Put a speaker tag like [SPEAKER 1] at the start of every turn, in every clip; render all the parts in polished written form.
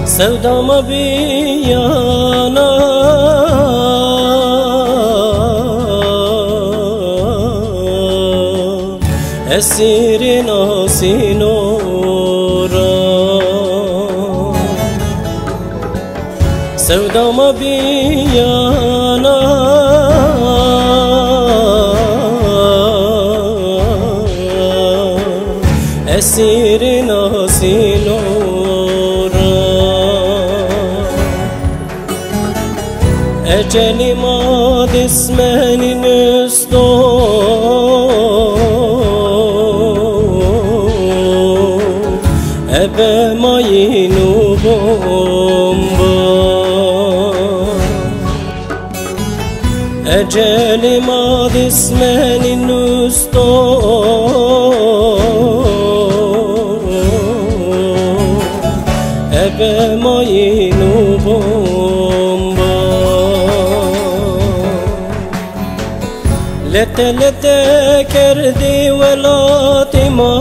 [SPEAKER 1] Sevdama bir yana esirin asin ora. Sevdama bir yana esirin asin ora. Ecelim ad ismenin üstü ebe mayinu bomba. Ecelim ad ismenin üstü ebe mayinu bomba. Lete lete kerdi velatima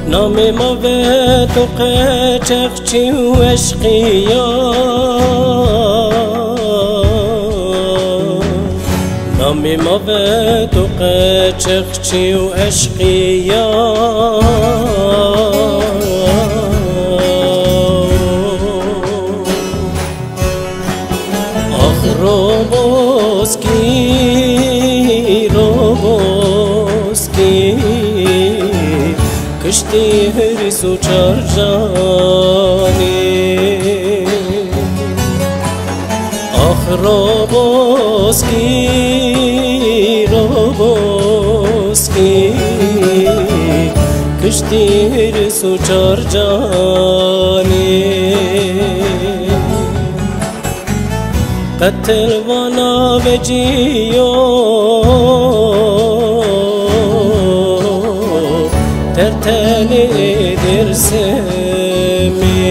[SPEAKER 1] Nami ma ve tu qeçekçi ve eşkıya Nami ma ve tu qeçekçi ve eşkıya Roboski kışti hırs uçar cani. Ah Roboski kışti hırs uçar cani. Katil bana veciyo tertelidir semi.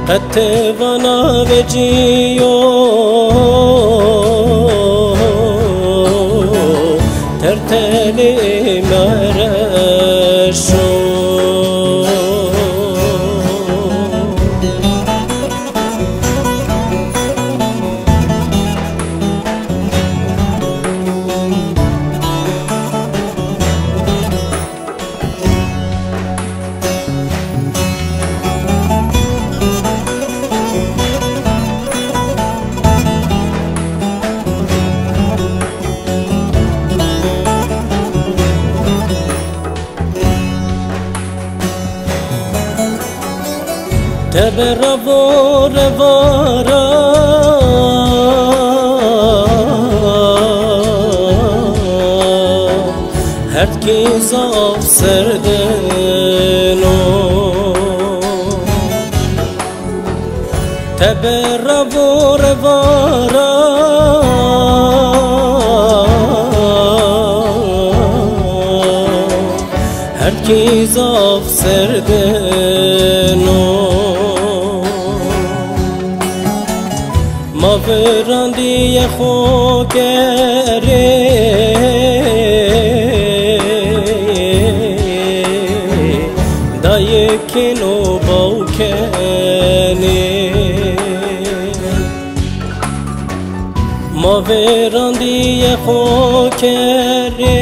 [SPEAKER 1] Katil bana veciyo terteli mereşo. Tebe ravo revara herkes av serdeno. Tebe ravo revara herkes av serdeno. Ma verandiye khokere dayekino baukene. Ma verandiye khokere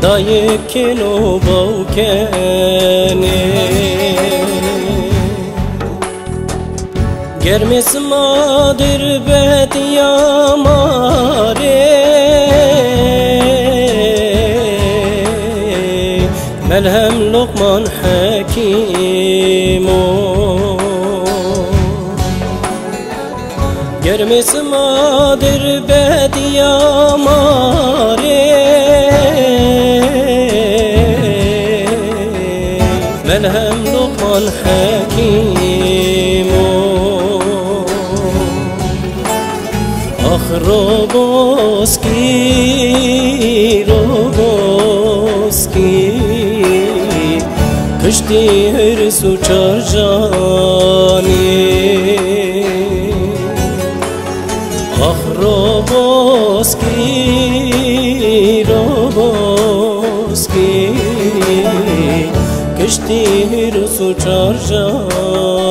[SPEAKER 1] dayekino baukene. Germes madir bet yamare Melhem Lokman Hakimo Germes madir bet yamare Melhem Lokman Hakimo Roboski, Roboski Kışti hırsu çarjani Ah Roboski, Roboski Kışti hırsu çarjani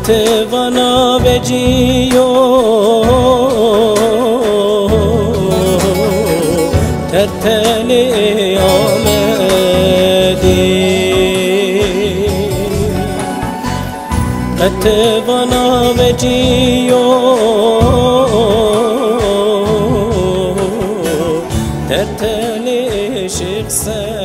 [SPEAKER 1] Tevana veciyo terteli amedi Tevana veciyo terteli şıkse